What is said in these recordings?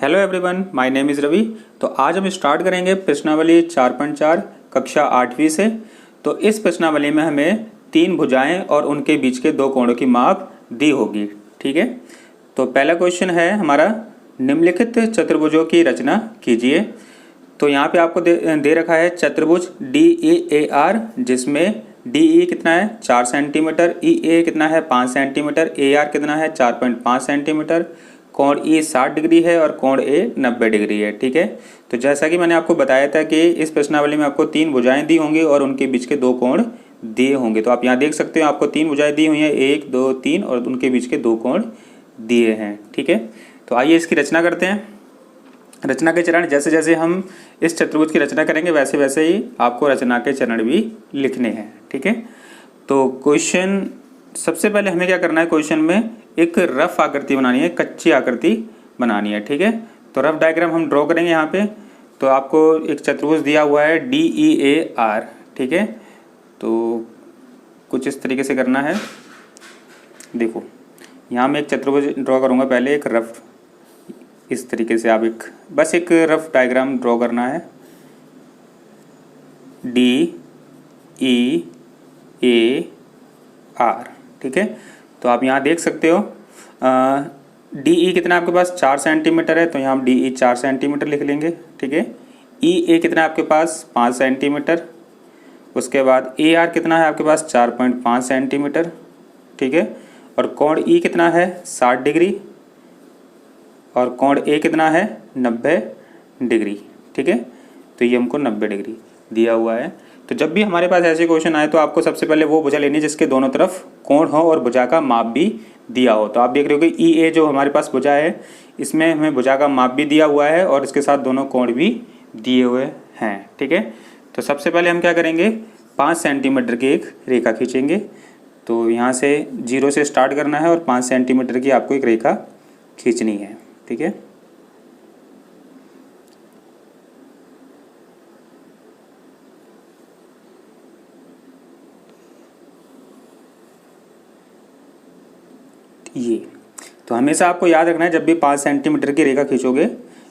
Hello everyone, my name is Ravi. तो आज हम स्टार्ट करेंगे प्रश्नावली 4.4 कक्षा 8वीं से। तो इस प्रश्नावली में हमें 3 भुजाएं और उनके बीच के 2 कोणों की माप दी होगी। ठीक है, तो पहला क्वेश्चन है हमारा, निम्नलिखित चतुर्भुजों की रचना कीजिए। तो यहाँ पे आपको दे रखा है चतुर्भुज DEAR, जिसमें DE कितना है 4 सेंटीमीटर, EA कितना है 5 सेंटीमीटर, AR कितना है 4.5 सेंटीमीटर, कोण E 60 डिग्री है और कोण A 90 डिग्री है। ठीक है, तो जैसा कि मैंने आपको बताया था कि इस प्रश्नावली में आपको 3 भुजाएं दी होंगी और उनके बीच के 2 कोण दिए होंगे। तो आप यहाँ देख सकते हो आपको 3 भुजाएं दी हुई हैं, 1 2 3, और उनके बीच के 2 कोण दिए हैं। ठीक है, तो आइए इसकी रचना करते हैं। रचना के चरण जैसे जैसे हम इस चतुर्भुज की रचना करेंगे वैसे वैसे ही आपको रचना के चरण भी लिखने हैं। ठीक है, तो क्वेश्चन सबसे पहले हमें क्या करना है, क्वेश्चन में एक रफ आकृति बनानी है, कच्ची आकृति बनानी है। ठीक है, तो रफ डायग्राम हम ड्रॉ करेंगे यहाँ पे। तो आपको एक चतुर्भुज दिया हुआ है DEAR। ठीक है, तो कुछ इस तरीके से करना है। देखो यहाँ मैं एक चतुर्भुज ड्रॉ करूँगा, पहले एक रफ, इस तरीके से आप बस एक रफ डायग्राम ड्रॉ करना है। DEAR। ठीक है, तो आप यहाँ देख सकते हो DE कितना आपके पास 4 सेंटीमीटर है, तो यहाँ हम DE 4 सेंटीमीटर लिख लेंगे। ठीक है, EA कितना आपके पास 5 सेंटीमीटर, उसके बाद AR कितना है आपके पास 4.5 सेंटीमीटर। ठीक है, और कोण E कितना है 60 डिग्री और कोण A कितना है 90 डिग्री। ठीक है, तो ये हमको 90 डिग्री दिया हुआ है। तो जब भी हमारे पास ऐसे क्वेश्चन आए तो आपको सबसे पहले वो भुजा लेनी है जिसके दोनों तरफ कोण हो और भुजा का माप भी दिया हो। तो आप देख रहे हो कि EA जो हमारे पास भुजा है, इसमें हमें भुजा का माप भी दिया हुआ है और इसके साथ दोनों कोण भी दिए हुए हैं। ठीक है, तो सबसे पहले हम क्या करेंगे, 5 सेंटीमीटर की एक रेखा खींचेंगे। तो यहाँ से 0 से स्टार्ट करना है और 5 सेंटीमीटर की आपको एक रेखा खींचनी है। ठीक है, ये तो हमेशा आपको याद रखना है, जब भी 5 सेंटीमीटर की रेखा खींचोगे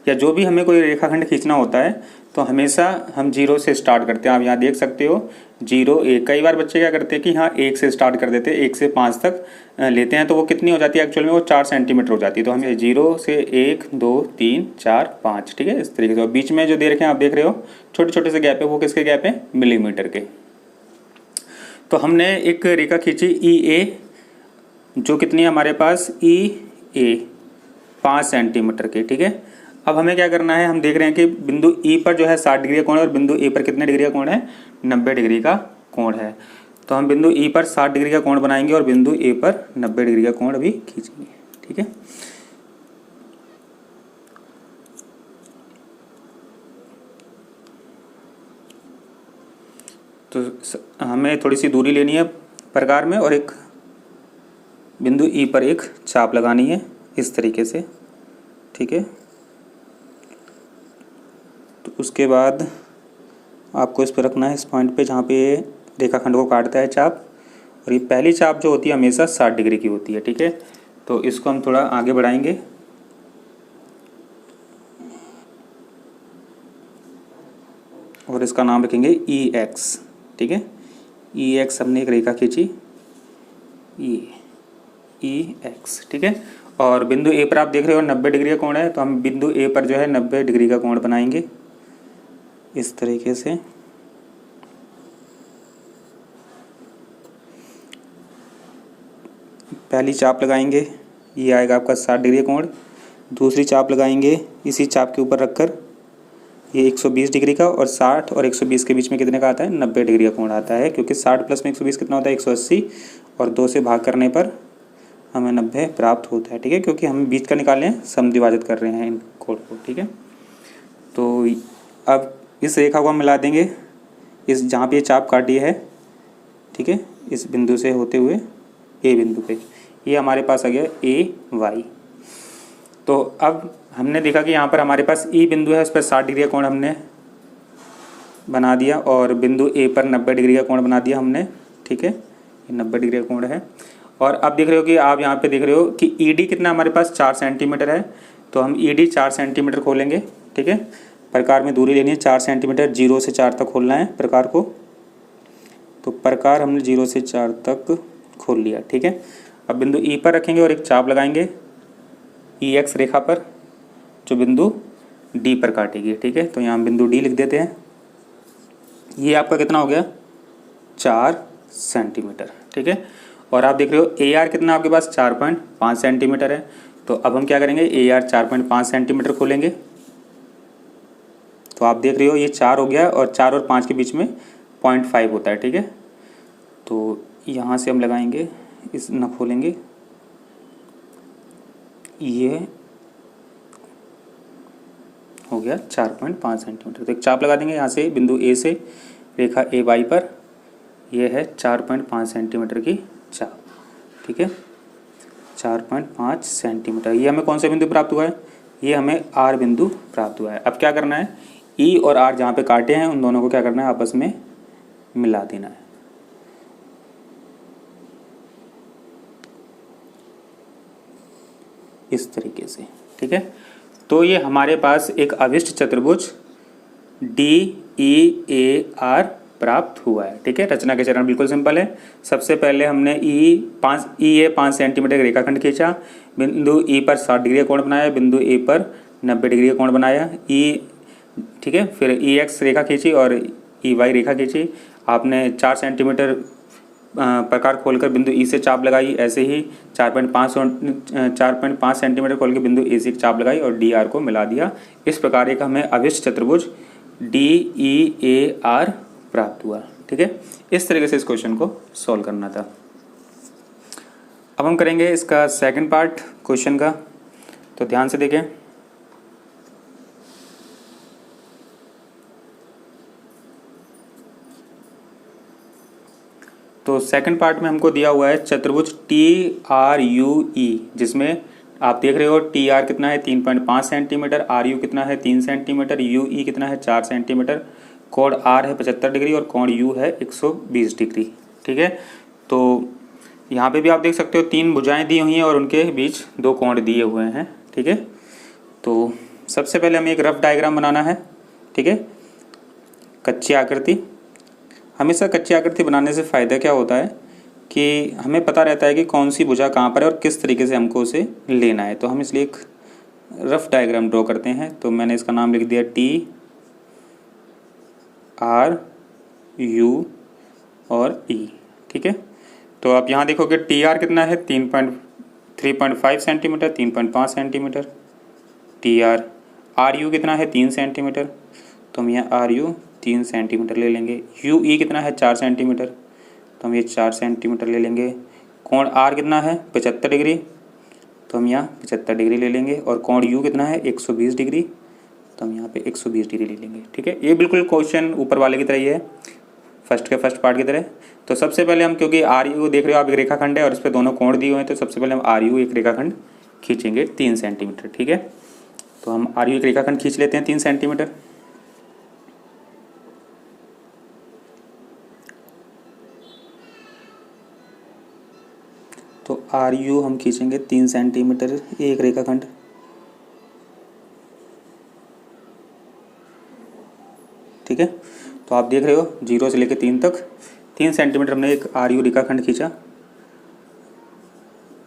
या जो भी हमें कोई रेखाखंड खींचना होता है तो हमेशा हम 0 से स्टार्ट करते हैं। आप यहाँ देख सकते हो 0 1। कई बार बच्चे क्या करते हैं कि हाँ 1 से स्टार्ट कर देते हैं, 1 से 5 तक लेते हैं, तो वो कितनी हो जाती है एक्चुअल में, वो 4 सेंटीमीटर हो जाती है। तो हमें 0 से 1 2 3 4 5, ठीक है, इस तरीके से। और बीच में जो दे रखे हैं आप देख रहे हो छोटे छोटे से गैप है, वो किसके गैप है, मिलीमीटर के। तो हमने एक रेखा खींची EA, जो कितनी है हमारे पास EA 5 सेंटीमीटर की। ठीक है, अब हमें क्या करना है, हम देख रहे हैं कि बिंदु E पर जो है 60 डिग्री का कोण है और बिंदु A पर कितने डिग्री का कोण है, 90 डिग्री का कोण है। तो हम बिंदु E पर 60 डिग्री का कोण बनाएंगे और बिंदु A पर 90 डिग्री का कोण भी खींचेंगे। ठीक है, तो हमें थोड़ी सी दूरी लेनी है प्रकार में और एक बिंदु E पर एक चाप लगानी है इस तरीके से। ठीक है, तो उसके बाद आपको इस पर रखना है, इस पॉइंट पे जहाँ पे रेखाखंड को काटता है चाप। और ये पहली चाप जो होती है हमेशा 60 डिग्री की होती है। ठीक है, तो इसको हम थोड़ा आगे बढ़ाएंगे और इसका नाम रखेंगे EX। ठीक है, EX हमने एक रेखा खींची, EX। ठीक है, और बिंदु A पर आप देख रहे हो 90 डिग्री का कोण है, तो हम बिंदु A पर जो है 90 डिग्री का कोण बनाएंगे इस तरीके से। पहली चाप लगाएंगे, ये आएगा आपका 60 डिग्री का कोण। दूसरी चाप लगाएंगे इसी चाप के ऊपर रखकर, ये 120 डिग्री का, और 60 और 120 के बीच में कितने का आता है, 90 डिग्री का कोण आता है, क्योंकि 60 प्लस में 120 कितना होता है, 180, और 2 से भाग करने पर हमें 90 प्राप्त होता है। ठीक है, क्योंकि हम बीच का निकाल लें, समद्विभाजित कर रहे हैं इन कोण को। ठीक है, तो अब इस रेखा को हम मिला देंगे इस जहाँ पे ये चाप काटी है। ठीक है, इस बिंदु से होते हुए A बिंदु पे, ये हमारे पास आ गया AY। तो अब हमने देखा कि यहाँ पर हमारे पास E बिंदु है, उस पर 60 डिग्री का कोण हमने बना दिया और बिंदु A पर 90 डिग्री का कोण बना दिया हमने। ठीक है, ये 90 डिग्री का कोण है। और अब देख रहे हो कि आप यहाँ पे देख रहे हो कि ED कितना हमारे पास 4 सेंटीमीटर है, तो हम ED 4 सेंटीमीटर खोलेंगे, ठीक है। प्रकार में दूरी लेनी है 4 सेंटीमीटर, 0 से 4 तक खोलना है प्रकार को। तो प्रकार हमने 0 से 4 तक खोल लिया, ठीक है। अब बिंदु E पर रखेंगे और एक चाप लगाएंगे EX रेखा पर, जो बिंदु D पर काटेगी, ठीक है। तो यहाँ हम बिंदु D लिख देते हैं। ये आपका कितना हो गया, 4 सेंटीमीटर, ठीक है। और आप देख रहे हो AR कितना आपके पास 4.5 सेंटीमीटर है। तो अब हम क्या करेंगे, AR 4.5 सेंटीमीटर खोलेंगे। तो आप देख रहे हो ये 4 हो गया और 4 और 5 के बीच में 0.5 होता है, ठीक है। तो यहाँ से हम लगाएंगे, इस न खोलेंगे, ये हो गया 4.5 सेंटीमीटर। तो एक चाप लगा देंगे यहाँ से बिंदु A से रेखा AY पर, यह है 4.5 सेंटीमीटर की चाप, ठीक है। 4.5 सेंटीमीटर। ये हमें कौन सा बिंदु प्राप्त हुआ है, ये हमें R बिंदु प्राप्त हुआ है। अब क्या करना है, E और R जहाँ पे काटे हैं उन दोनों को क्या करना है, आपस में मिला देना है। इस तरीके से, ठीक है। तो ये हमारे पास एक अविष्ट चतुर्भुज DEAR प्राप्त हुआ है, ठीक है। रचना के चरण बिल्कुल सिंपल है। सबसे पहले हमने EA 5 सेंटीमीटर का रेखाखंड खींचा, बिंदु E पर 60 डिग्री का कोण बनाया, बिंदु A पर 90 डिग्री का कोण बनाया, ठीक है। फिर EX रेखा खींची और EY रेखा खींची। आपने 4 सेंटीमीटर प्रकार खोलकर बिंदु E से चाप लगाई। ऐसे ही 4.5 सेंटीमीटर खोल के बिंदु A से एक चाप लगाई और DR को मिला दिया। इस प्रकार एक हमें अविष्ट चतुर्भुज DEAR प्राप्त हुआ, ठीक है। इस तरीके से इस क्वेश्चन को सॉल्व करना था। अब हम करेंगे इसका सेकंड पार्ट क्वेश्चन का, तो ध्यान से देखें। तो सेकंड पार्ट में हमको दिया हुआ है चतुर्भुज TRUE, जिसमें आप देख रहे हो TR कितना है 3.5 सेंटीमीटर, RU कितना है 3 सेंटीमीटर, UE कितना है 4 सेंटीमीटर, कोण R है 75 डिग्री और कोण U है 120 डिग्री, ठीक है। तो यहाँ पे भी आप देख सकते हो 3 भुजाएं दी हुई हैं और उनके बीच 2 कोण दिए हुए हैं, ठीक है। तो सबसे पहले हमें एक रफ डायग्राम बनाना है, ठीक है। कच्ची आकृति, हमेशा कच्ची आकृति बनाने से फ़ायदा क्या होता है कि हमें पता रहता है कि कौन सी भुजा कहाँ पर है और किस तरीके से हमको उसे लेना है। तो हम इसलिए एक रफ डायग्राम ड्रॉ करते हैं। तो मैंने इसका नाम लिख दिया TRU और E, ठीक है। तो आप यहाँ देखोगे TR कितना है 3.5 सेंटीमीटर, 3.5 सेंटीमीटर TR। RU कितना है 3 सेंटीमीटर, तो हम यहाँ RU 3 सेंटीमीटर ले लेंगे। UE कितना है 4 सेंटीमीटर, तो हम ये 4 सेंटीमीटर ले लेंगे। कोण R कितना है 75 डिग्री, तो हम यहाँ 75 डिग्री ले लेंगे। और कोण U कितना है 120 डिग्री, तो हम यहाँ पे 120 डिग्री ले लेंगे, ठीक है। ये बिल्कुल क्वेश्चन ऊपर वाले की तरह ही है, फर्स्ट पार्ट की तरह। तो सबसे पहले हम, क्योंकि RU देख रहे हो आप एक रेखाखंड है और इस पर दोनों कोण दिए हुए हैं, तो सबसे पहले हम RU एक रेखाखंड खींचेंगे 3 सेंटीमीटर, ठीक है। तो हम RU एक रेखाखंड खींच लेते हैं 3 सेंटीमीटर। तो RU हम खींचेंगे 3 सेंटीमीटर एक रेखाखंड, ठीक है। तो आप देख रहे हो 0 से लेकर 3 तक 3 सेंटीमीटर हमने एक RU रेखाखंड खींचा,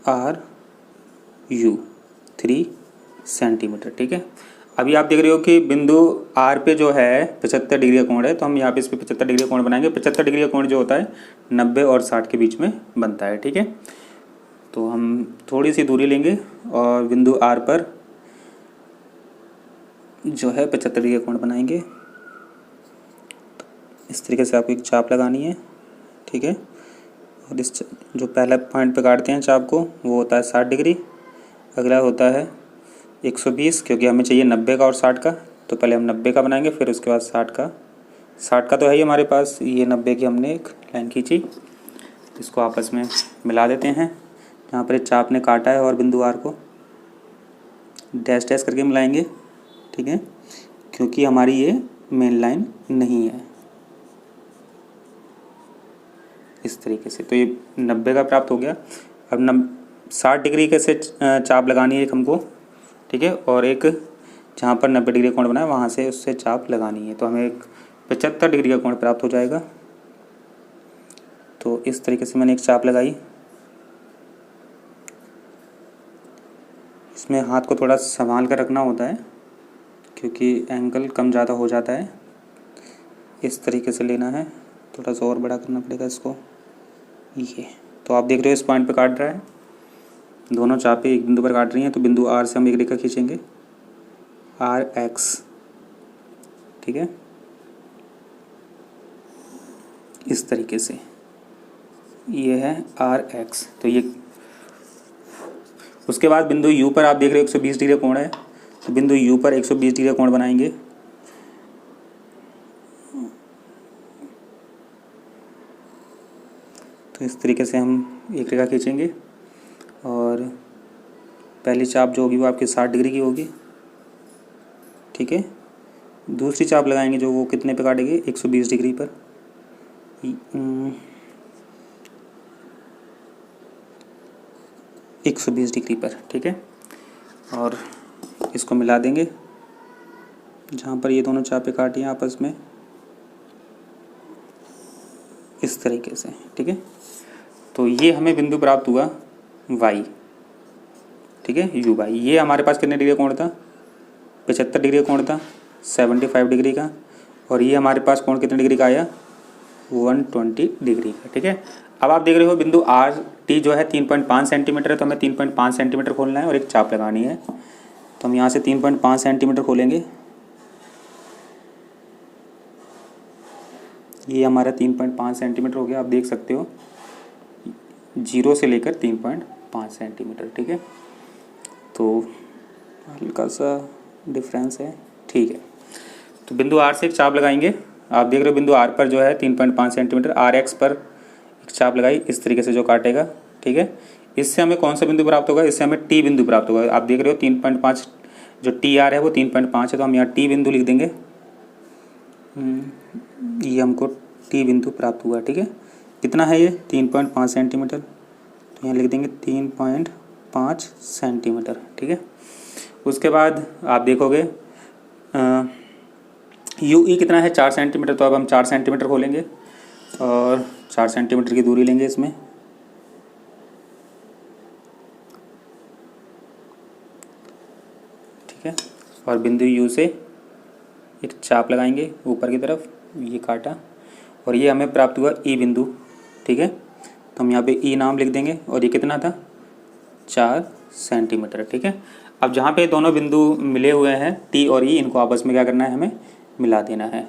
RU 3 सेंटीमीटर, ठीक है। अभी आप देख रहे हो कि बिंदु R पे जो है 75 डिग्री का कोण है, तो हम यहाँ पे इस पर 75 डिग्री का कोण बनाएंगे। 75 डिग्री का कोण जो होता है 90 और 60 के बीच में बनता है, ठीक है। तो हम थोड़ी सी दूरी लेंगे और बिंदु R पर जो है 75 डिग्री का कोण बनाएंगे। इस तरीके से आपको एक चाप लगानी है, ठीक है। और इस जो पहला पॉइंट पे काटते हैं चाप को वो होता है 60 डिग्री, अगला होता है 120, क्योंकि हमें चाहिए 90 का और 60 का। तो पहले हम 90 का बनाएंगे, फिर उसके बाद 60 का। 60 का तो है ही हमारे पास, ये 90 की हमने एक लाइन खींची, इसको आपस में मिला देते हैं। यहाँ पर चाप ने काटा है और बिंदु R को डैश डैश करके मिलाएंगे, ठीक है, क्योंकि हमारी ये मेन लाइन नहीं है। इस तरीके से तो ये 90 का प्राप्त हो गया। अब 60 डिग्री कैसे चाप लगानी है एक हमको, ठीक है, और एक जहाँ पर 90 डिग्री कोण बना है वहाँ से उससे चाप लगानी है, तो हमें एक 75 डिग्री का कोण प्राप्त हो जाएगा। तो इस तरीके से मैंने एक चाप लगाई। इसमें हाथ को थोड़ा संभाल कर रखना होता है क्योंकि एंगल कम ज़्यादा हो जाता है। इस तरीके से लेना है, थोड़ा सा और बड़ा करना पड़ेगा इसको। ये तो आप देख रहे हो इस पॉइंट पे काट रहा है, दोनों चापें एक बिंदु पर काट रही हैं। तो बिंदु आर से हम एक रेखा खींचेंगे, आर एक्स, ठीक है, इस तरीके से। ये है आर एक्स। तो ये उसके बाद बिंदु यू पर आप देख रहे हो 120 डिग्री कोण है, तो बिंदु यू पर 120 डिग्री कोण बनाएंगे। तो इस तरीके से हम एक रेखा खींचेंगे और पहली चाप जो होगी वो आपकी 60 डिग्री की होगी, ठीक है। दूसरी चाप लगाएंगे जो वो कितने पे काटेगी, 120 डिग्री पर। 120 डिग्री पर, ठीक है, और इसको मिला देंगे जहाँ पर ये दोनों चापें काटी हैं आपस में, इस तरीके से, ठीक है। तो ये हमें बिंदु प्राप्त हुआ y, ठीक है, यू वाई। ये हमारे पास कितने डिग्री कोण था, 75 डिग्री कोण था, 75 डिग्री का। और ये हमारे पास कोण कितने डिग्री का आया, 120 डिग्री का, ठीक है। अब आप देख रहे हो बिंदु आर टी जो है 3.5 सेंटीमीटर है, तो हमें 3.5 सेंटीमीटर खोलना है और एक चाप लगानी है। तो हम यहाँ से 3.5 सेंटीमीटर खोलेंगे। ये हमारा 3.5 सेंटीमीटर हो गया, आप देख सकते हो, 0 से लेकर 3.5 सेंटीमीटर, ठीक है। तो हल्का सा डिफरेंस है, ठीक है। तो बिंदु आर से एक चाप लगाएंगे। आप देख रहे हो बिंदु आर पर जो है 3.5 सेंटीमीटर, आर एक्स पर एक चाप लगाई, इस तरीके से जो काटेगा, ठीक है। इससे हमें कौन सा बिंदु प्राप्त होगा, इससे हमें टी बिंदु प्राप्त होगा। आप देख रहे हो 3.5 जो टी आर है वो 3.5 है, तो हम यहाँ टी बिंदु लिख देंगे। ये हमको टी बिंदु प्राप्त हुआ, ठीक है। कितना है ये, 3.5 सेंटीमीटर, तो यहाँ लिख देंगे 3.5 सेंटीमीटर, ठीक है। उसके बाद आप देखोगे यू ई कितना है, 4 सेंटीमीटर, तो अब हम 4 सेंटीमीटर खोलेंगे और 4 सेंटीमीटर की दूरी लेंगे इसमें, ठीक है। और बिंदु यू से एक चाप लगाएंगे ऊपर की तरफ, ये काटा, और ये हमें प्राप्त हुआ ई बिंदु, ठीक है। तो हम यहाँ पे ई नाम लिख देंगे और ये कितना था, 4 सेंटीमीटर, ठीक है। अब जहाँ पे दोनों बिंदु मिले हुए हैं टी और ई, इनको आपस में क्या करना है, हमें मिला देना है।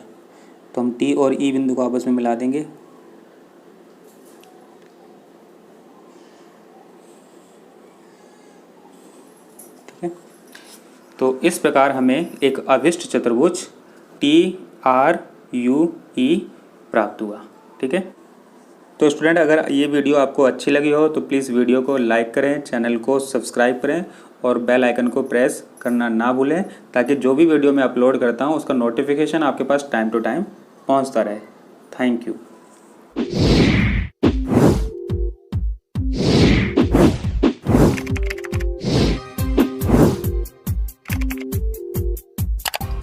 तो हम टी और ई बिंदु को आपस में मिला देंगे। ठीक है, तो इस प्रकार हमें एक अभिष्ट चतुर्भुज टी आर यू ई प्राप्त हुआ, ठीक है। तो स्टूडेंट, अगर ये वीडियो आपको अच्छी लगी हो तो प्लीज़ वीडियो को लाइक करें, चैनल को सब्सक्राइब करें और बेल आइकन को प्रेस करना ना भूलें, ताकि जो भी वीडियो मैं अपलोड करता हूँ उसका नोटिफिकेशन आपके पास टाइम टू टाइम पहुँचता रहे। Thank you.